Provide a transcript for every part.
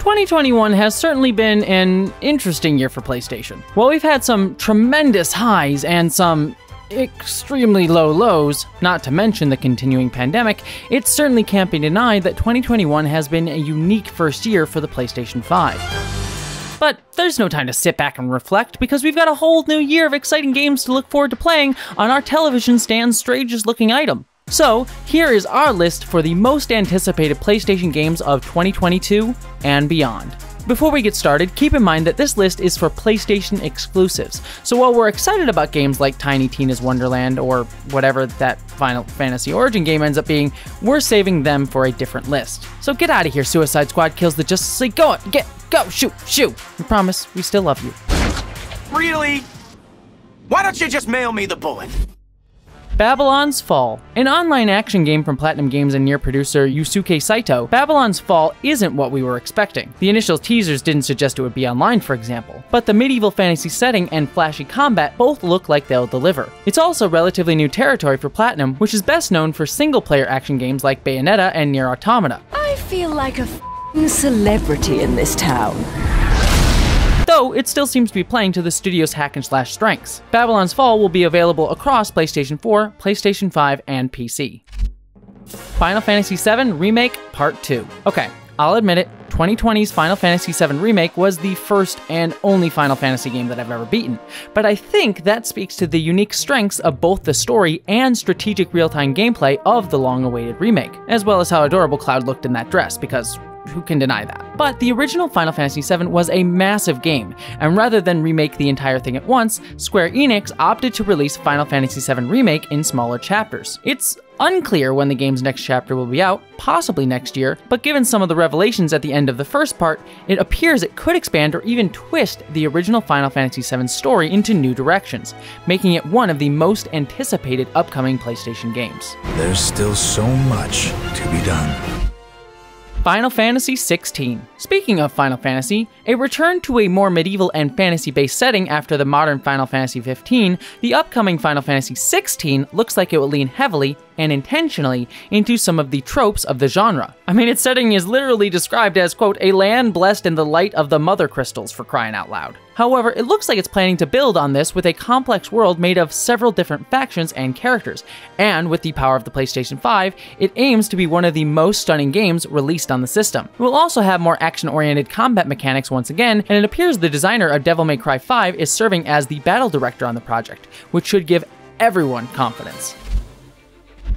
2021 has certainly been an interesting year for PlayStation. While we've had some tremendous highs and some extremely low lows, not to mention the continuing pandemic, it certainly can't be denied that 2021 has been a unique first year for the PlayStation 5. But there's no time to sit back and reflect, because we've got a whole new year of exciting games to look forward to playing on our television stand's strangest looking item. So, here is our list for the most anticipated PlayStation games of 2022 and beyond. Before we get started, keep in mind that this list is for PlayStation exclusives, so while we're excited about games like Tiny Tina's Wonderland or whatever that Final Fantasy Origin game ends up being, we're saving them for a different list. So get out of here, Suicide Squad kills the Justice League, go on, go, shoot! We promise, we still love you. Really? Why don't you just mail me the bullet? Babylon's Fall. An online action game from Platinum Games and Nier producer Yusuke Saito, Babylon's Fall isn't what we were expecting. The initial teasers didn't suggest it would be online, for example, but the medieval fantasy setting and flashy combat both look like they'll deliver. It's also relatively new territory for Platinum, which is best known for single-player action games like Bayonetta and Nier Automata. I feel like a f***ing celebrity in this town. Though it still seems to be playing to the studio's hack-and-slash strengths. Babylon's Fall will be available across PlayStation 4, PlayStation 5, and PC. Final Fantasy VII Remake Part 2. Okay, I'll admit it, 2020's Final Fantasy VII Remake was the first and only Final Fantasy game that I've ever beaten, but I think that speaks to the unique strengths of both the story and strategic real-time gameplay of the long-awaited remake, as well as how adorable Cloud looked in that dress, because who can deny that? But the original Final Fantasy VII was a massive game, and rather than remake the entire thing at once, Square Enix opted to release Final Fantasy VII Remake in smaller chapters. It's unclear when the game's next chapter will be out, possibly next year, but given some of the revelations at the end of the first part, it appears it could expand or even twist the original Final Fantasy VII story into new directions, making it one of the most anticipated upcoming PlayStation games. There's still so much to be done. Final Fantasy XVI. Speaking of Final Fantasy, a return to a more medieval and fantasy-based setting after the modern Final Fantasy XV, the upcoming Final Fantasy XVI looks like it will lean heavily and intentionally into some of the tropes of the genre. I mean, its setting is literally described as, quote, a land blessed in the light of the mother crystals, for crying out loud. However, it looks like it's planning to build on this with a complex world made of several different factions and characters, and with the power of the PlayStation 5, it aims to be one of the most stunning games released on the system. It will also have more action-oriented combat mechanics once again, and it appears the designer of Devil May Cry 5 is serving as the battle director on the project, which should give everyone confidence.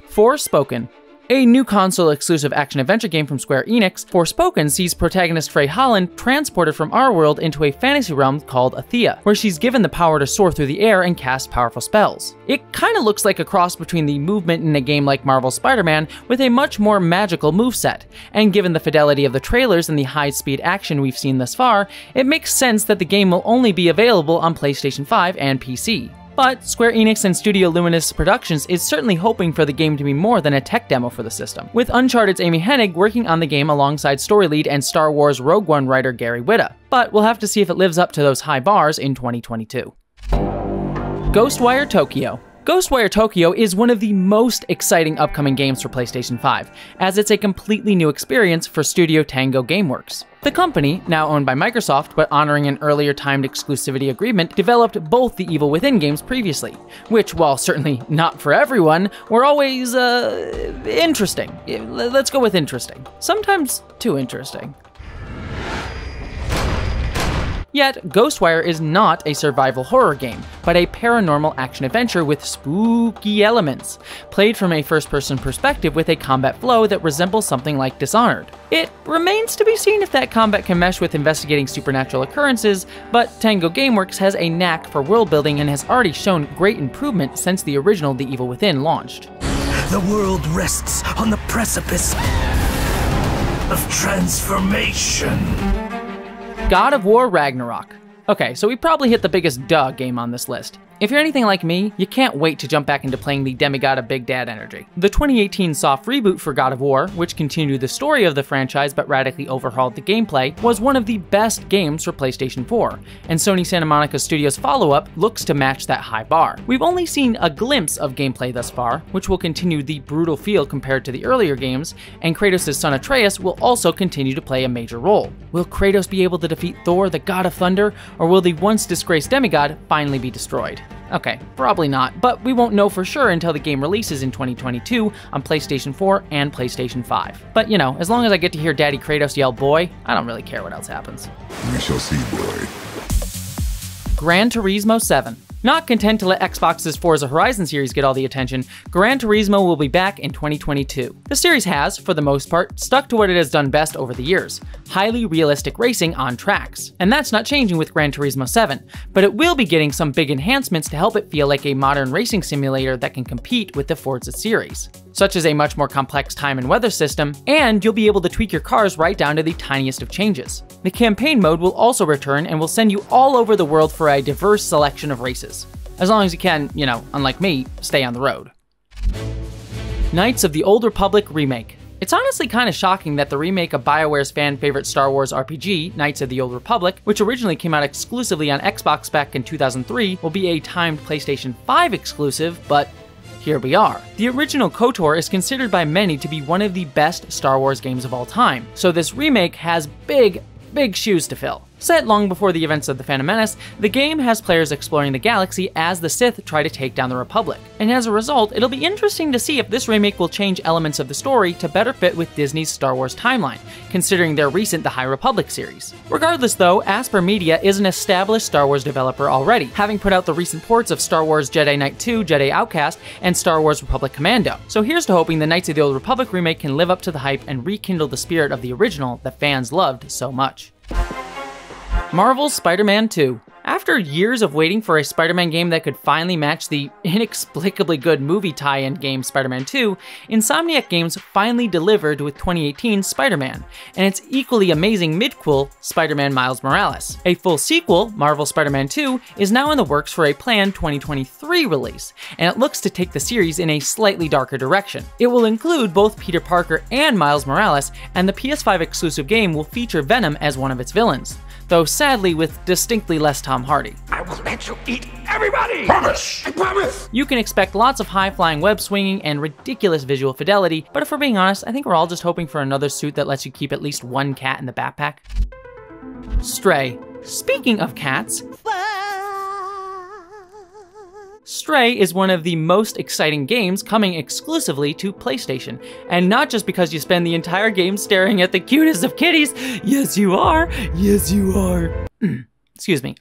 Forspoken. A new console-exclusive action-adventure game from Square Enix, Forspoken sees protagonist Frey Holland transported from our world into a fantasy realm called Athea, where she's given the power to soar through the air and cast powerful spells. It kinda looks like a cross between the movement in a game like Marvel's Spider-Man with a much more magical moveset, and given the fidelity of the trailers and the high-speed action we've seen thus far, it makes sense that the game will only be available on PlayStation 5 and PC. But Square Enix and Studio Luminous Productions is certainly hoping for the game to be more than a tech demo for the system, with Uncharted's Amy Hennig working on the game alongside story lead and Star Wars Rogue One writer Gary Whitta. But we'll have to see if it lives up to those high bars in 2022. Ghostwire Tokyo. Ghostwire Tokyo is one of the most exciting upcoming games for PlayStation 5, as it's a completely new experience for Studio Tango Gameworks. The company, now owned by Microsoft but honoring an earlier timed exclusivity agreement, developed both the Evil Within games previously, which, while certainly not for everyone, were always, interesting. Let's go with interesting. Sometimes too interesting. Yet, Ghostwire is not a survival horror game, but a paranormal action-adventure with spooky elements, played from a first-person perspective with a combat flow that resembles something like Dishonored. It remains to be seen if that combat can mesh with investigating supernatural occurrences, but Tango Gameworks has a knack for world-building and has already shown great improvement since the original The Evil Within launched. The world rests on the precipice of transformation. God of War Ragnarök. Okay, so we probably hit the biggest duh game on this list. If you're anything like me, you can't wait to jump back into playing the demigod of Big Dad energy. The 2018 soft reboot for God of War, which continued the story of the franchise but radically overhauled the gameplay, was one of the best games for PlayStation 4, and Sony Santa Monica Studios' follow-up looks to match that high bar. We've only seen a glimpse of gameplay thus far, which will continue the brutal feel compared to the earlier games, and Kratos' son Atreus will also continue to play a major role. Will Kratos be able to defeat Thor, the god of thunder, or will the once disgraced demigod finally be destroyed? Okay, probably not, but we won't know for sure until the game releases in 2022 on PlayStation 4 and PlayStation 5. But you know, as long as I get to hear Daddy Kratos yell boy, I don't really care what else happens. We shall see, boy. Gran Turismo 7. Not content to let Xbox's Forza Horizon series get all the attention, Gran Turismo will be back in 2022. The series has, for the most part, stuck to what it has done best over the years, highly realistic racing on tracks. And that's not changing with Gran Turismo 7, but it will be getting some big enhancements to help it feel like a modern racing simulator that can compete with the Forza series, such as a much more complex time and weather system, and you'll be able to tweak your cars right down to the tiniest of changes. The campaign mode will also return and will send you all over the world for a diverse selection of races. As long as you can, you know, unlike me, stay on the road. Knights of the Old Republic Remake. It's honestly kind of shocking that the remake of BioWare's fan-favorite Star Wars RPG, Knights of the Old Republic, which originally came out exclusively on Xbox back in 2003, will be a timed PlayStation 5 exclusive, but here we are. The original KOTOR is considered by many to be one of the best Star Wars games of all time, so this remake has big shoes to fill. Set long before the events of The Phantom Menace, the game has players exploring the galaxy as the Sith try to take down the Republic. And as a result, it'll be interesting to see if this remake will change elements of the story to better fit with Disney's Star Wars timeline, considering their recent The High Republic series. Regardless though, Asper Media is an established Star Wars developer already, having put out the recent ports of Star Wars Jedi Knight 2, Jedi Outcast, and Star Wars Republic Commando. So here's to hoping the Knights of the Old Republic remake can live up to the hype and rekindle the spirit of the original that fans loved so much. Marvel's Spider-Man 2. After years of waiting for a Spider-Man game that could finally match the inexplicably good movie tie-in game Spider-Man 2, Insomniac Games finally delivered with 2018's Spider-Man, and its equally amazing midquel, Spider-Man Miles Morales. A full sequel, Marvel Spider-Man 2, is now in the works for a planned 2023 release, and it looks to take the series in a slightly darker direction. It will include both Peter Parker and Miles Morales, and the PS5 exclusive game will feature Venom as one of its villains, though sadly with distinctly less Tom Hardy. I will let you eat everybody! Promise! I promise! You can expect lots of high-flying web swinging and ridiculous visual fidelity, but if we're being honest, I think we're all just hoping for another suit that lets you keep at least one cat in the backpack. Stray. Speaking of cats, Stray is one of the most exciting games coming exclusively to PlayStation, and not just because you spend the entire game staring at the cutest of kitties. Yes, you are. Yes, you are. Excuse me.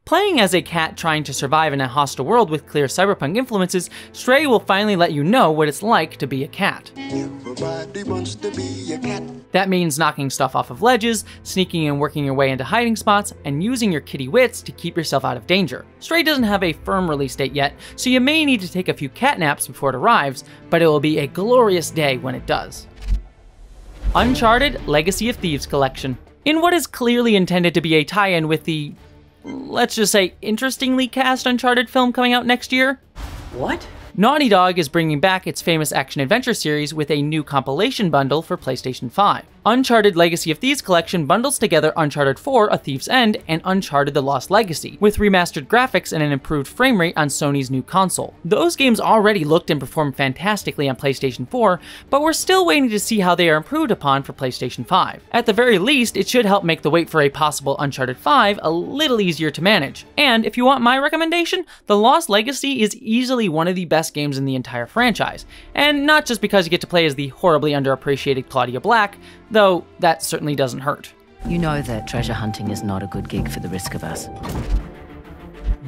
Playing as a cat trying to survive in a hostile world with clear cyberpunk influences, Stray will finally let you know what it's like to be a cat. Everybody wants to be a cat. That means knocking stuff off of ledges, sneaking and working your way into hiding spots, and using your kitty wits to keep yourself out of danger. Stray doesn't have a firm release date yet, so you may need to take a few cat naps before it arrives, but it will be a glorious day when it does. Uncharted Legacy of Thieves Collection. In what is clearly intended to be a tie-in with the, let's just say, interestingly cast Uncharted film coming out next year? What? Naughty Dog is bringing back its famous action-adventure series with a new compilation bundle for PlayStation 5. Uncharted Legacy of Thieves Collection bundles together Uncharted 4: A Thief's End and Uncharted The Lost Legacy, with remastered graphics and an improved frame rate on Sony's new console. Those games already looked and performed fantastically on PlayStation 4, but we're still waiting to see how they are improved upon for PlayStation 5. At the very least, it should help make the wait for a possible Uncharted 5 a little easier to manage. And if you want my recommendation, The Lost Legacy is easily one of the best games in the entire franchise, and not just because you get to play as the horribly underappreciated Claudia Black, though that certainly doesn't hurt. You know that treasure hunting is not a good gig for the risk of us.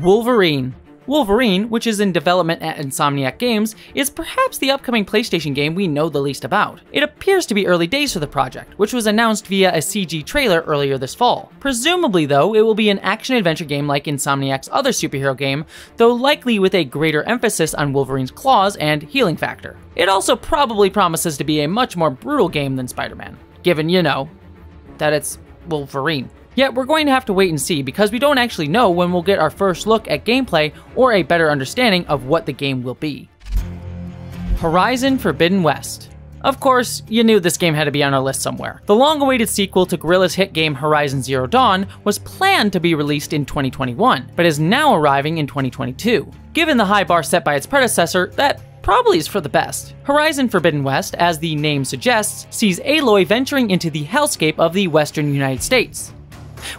Wolverine. Wolverine, which is in development at Insomniac Games, is perhaps the upcoming PlayStation game we know the least about. It appears to be early days for the project, which was announced via a CG trailer earlier this fall. Presumably though, it will be an action-adventure game like Insomniac's other superhero game, though likely with a greater emphasis on Wolverine's claws and healing factor. It also probably promises to be a much more brutal game than Spider-Man, given, you know, that it's Wolverine. Yet we're going to have to wait and see because we don't actually know when we'll get our first look at gameplay or a better understanding of what the game will be. Horizon Forbidden West. Of course, you knew this game had to be on our list somewhere. The long-awaited sequel to Guerrilla's hit game Horizon Zero Dawn was planned to be released in 2021, but is now arriving in 2022. Given the high bar set by its predecessor, that probably is for the best. Horizon Forbidden West, as the name suggests, sees Aloy venturing into the hellscape of the western United States,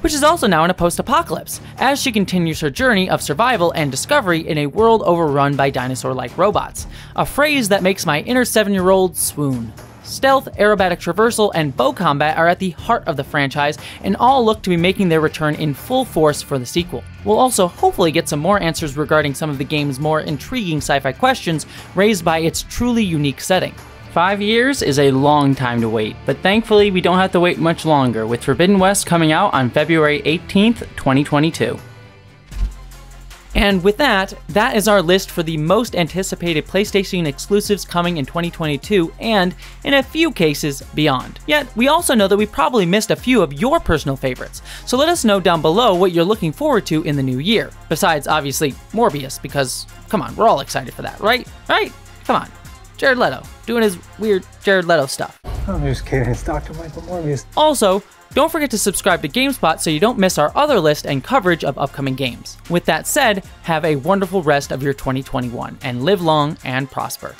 which is also now in a post-apocalypse, as she continues her journey of survival and discovery in a world overrun by dinosaur-like robots, a phrase that makes my inner 7-year-old swoon. Stealth, aerobatic traversal, and bow combat are at the heart of the franchise, and all look to be making their return in full force for the sequel. We'll also hopefully get some more answers regarding some of the game's more intriguing sci-fi questions raised by its truly unique setting. 5 years is a long time to wait, but thankfully we don't have to wait much longer, with Forbidden West coming out on February 18th, 2022. And with that, that is our list for the most anticipated PlayStation exclusives coming in 2022 and, in a few cases, beyond. Yet, we also know that we probably missed a few of your personal favorites, so let us know down below what you're looking forward to in the new year. Besides, obviously, Morbius, because, come on, we're all excited for that, right? Right? Come on. Jared Leto, doing his weird Jared Leto stuff. I'm just kidding, it's Dr. Michael Morbius. Also, don't forget to subscribe to GameSpot so you don't miss our other list and coverage of upcoming games. With that said, have a wonderful rest of your 2021, and live long and prosper.